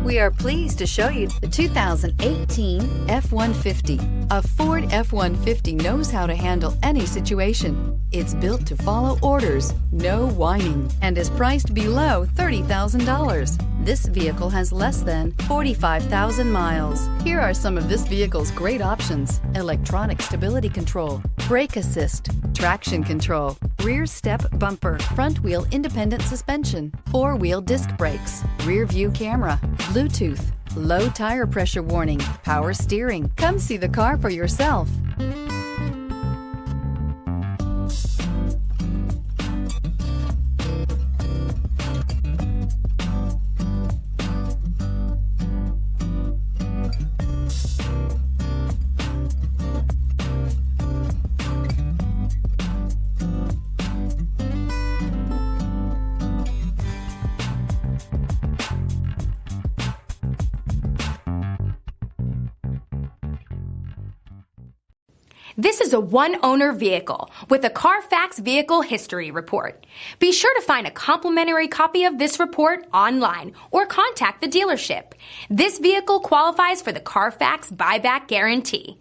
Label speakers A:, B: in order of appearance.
A: We are pleased to show you the 2018 F-150. A Ford F-150 knows how to handle any situation. It's built to follow orders, no whining, and is priced below $30,000. This vehicle has less than 45,000 miles. Here are some of this vehicle's great options: electronic stability control, brake assist, traction control, rear step bumper, front wheel independent suspension, four-wheel disc brakes, rear view camera, Bluetooth, low tire pressure warning, power steering. Come see the car for yourself.
B: This is a one-owner vehicle with a CARFAX Vehicle History Report. Be sure to find a complimentary copy of this report online or contact the dealership. This vehicle qualifies for the CARFAX Buyback Guarantee.